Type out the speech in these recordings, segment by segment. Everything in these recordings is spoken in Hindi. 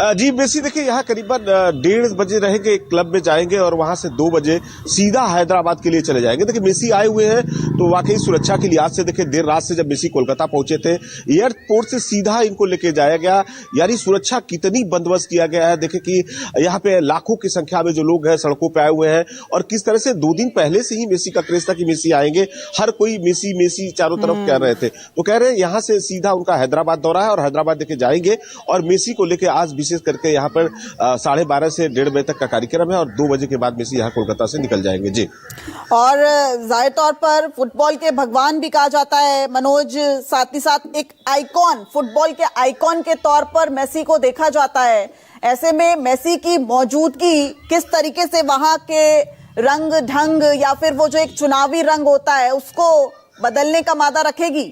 जी मेसी देखिए यहाँ करीबन 1:30 बजे रहेंगे, एक क्लब में जाएंगे और वहां से 2 बजे सीधा हैदराबाद के लिए चले जाएंगे। देखिए मेसी आए हुए हैं तो वाकई सुरक्षा के लिहाज से देखिए देर रात से जब मेसी कोलकाता पहुंचे थे, एयरपोर्ट से सीधा इनको लेके जाया गया। यानी सुरक्षा कितनी बंदोबस्त किया गया है। देखिए कि यहाँ पे लाखों की संख्या में जो लोग हैं सड़कों पे आए हुए हैं और किस तरह से 2 दिन पहले से ही मेसी का क्रेज था कि मेसी आएंगे। हर कोई मेसी मेसी चारों तरफ कह रहे थे, तो कह रहे हैं यहाँ से सीधा उनका हैदराबाद दौरा है और हैदराबाद लेके जाएंगे और मेसी को लेके आज विशेष करके यहाँ पर 12:30 से 1:30 बजे तक का कार्यक्रम है और 2 बजे के बाद मेसी यहाँ कोलकाता से निकल जाएंगे। जी और जाहिर तौर पर फुटबॉल के भगवान भी कहा जाता है मनोज, साथ ही साथ एक आइकॉन, फुटबॉल के आइकॉन के तौर पर मेसी को देखा जाता है। ऐसे में मेसी की मौजूदगी किस तरीके से वहां के रंग ढंग या फिर वो जो एक चुनावी रंग होता है उसको बदलने का मादा रखेगी?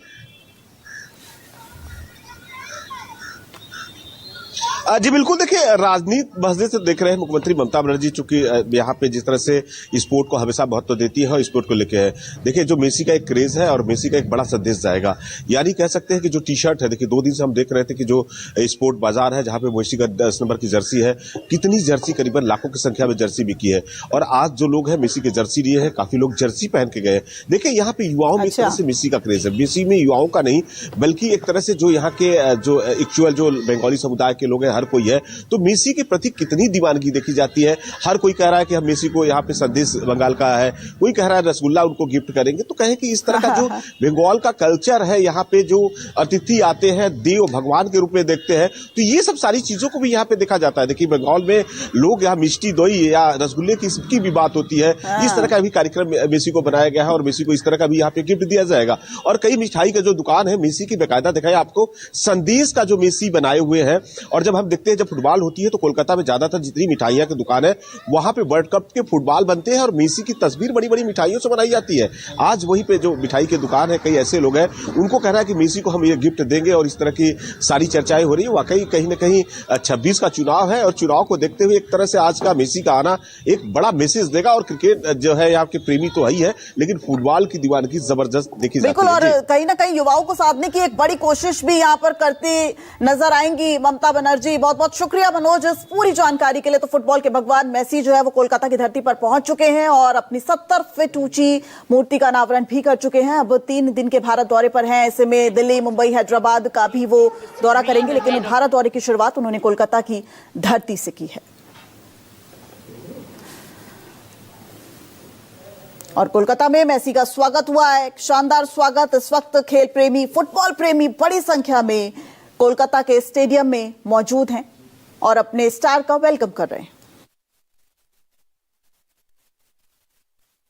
जी बिल्कुल, देखिए राजनीति मसले से देख रहे हैं मुख्यमंत्री ममता बनर्जी, चूंकि यहाँ पे जिस तरह से स्पोर्ट को हमेशा महत्व देती है और स्पोर्ट को लेके है। देखिए जो मेसी का एक क्रेज है और मेसी का एक बड़ा संदेश जाएगा। यानी कह सकते हैं कि जो टी शर्ट है, देखिए 2 दिन से हम देख रहे थे कि जो स्पोर्ट बाजार है जहाँ पे मेसी का 10 नंबर की जर्सी है, कितनी जर्सी, करीबन लाखों की संख्या में जर्सी बिकी है। और आज जो लोग हैं मेसी की जर्सी लिए हैं, काफी लोग जर्सी पहन के गए। देखिए यहाँ पे युवाओं में इस तरह से मेसी का क्रेज है। मेसी में युवाओं का नहीं बल्कि एक तरह से जो यहाँ के जो एक्चुअल जो बंगाली समुदाय के लोग हैं, हर कोई है, तो मेसी के प्रति कितनी दीवानगी देखी जाती है। हर कोई कह रहा है कि हम मेसी को यहाँ पे संदेश बंगाल का है, कोई कह रहा है रसगुल्ला उनको गिफ्ट करेंगे। तो कहे कि इस तरह का जो बंगाल का कल्चर है, यहाँ पे जो अतिथि आते हैं देव भगवान के रूप में देखते हैं, तो ये सब सारी चीजों को भी यहाँ पे देखा जाता है। देखिए बंगाल में लोग यहाँ मिष्टी दोई या रसगुल्ले की भी बात होती है। इस तरह का भी कार्यक्रम मेसी को बनाया गया है और मेसी को इस तरह का भी यहाँ पे गिफ्ट दिया जाएगा। और कई मिठाई का जो दुकान है मेसी की, बेकायदा दिखाया आपको संदेश का जो मेसी बनाए हुए हैं। और जब हम देखते हैं जब फुटबॉल होती है तो कोलकाता में ज्यादातर जितनी मिठाइयां की दुकान है वहां पे वर्ल्ड कप के फुटबॉल बनते हैं और मेसी की तस्वीर बड़ी बड़ी मिठाइयों से बनाई जाती है। आज वहीं पे जो मिठाई की दुकान है, कई ऐसे लोग हैं उनको कह रहा है कि मेसी को हम ये गिफ्ट देंगे और इस तरह की सारी चर्चाएं हो रही है। वाकई कहीं ना कहीं 26 का चुनाव है और चुनाव को देखते हुए एक तरह से आज का मेसी का आना एक बड़ा मैसेज देगा। और क्रिकेट जो है यहाँ के प्रेमी तो ही है, लेकिन फुटबॉल की दीवानगी जबरदस्त देखी जाती है। और कहीं ना कहीं युवाओं को साधने की एक बड़ी कोशिश भी यहाँ पर करती नजर आएंगी ममता बनर्जी। बहुत बहुत शुक्रिया मनोज इस पूरी जानकारी के लिए। तो फुटबॉल के भगवान मेसी जो है वो कोलकाता की धरती पर पहुंच चुके हैं और अपनी 70 फीट ऊंची मूर्ति का अनावरण भी कर चुके हैं। अब 3 दिन के भारत दौरे पर हैं। ऐसे में दिल्ली, मुंबई, हैदराबाद का भी वो दौरा करेंगे, लेकिन भारत दौरे की शुरुआत उन्होंने कोलकाता की धरती से की है। और कोलकाता में मेसी का स्वागत हुआ है, एक शानदार स्वागत। इस वक्त खेल प्रेमी, फुटबॉल प्रेमी बड़ी संख्या में कोलकाता के स्टेडियम में मौजूद हैं और अपने स्टार का वेलकम कर रहे हैं।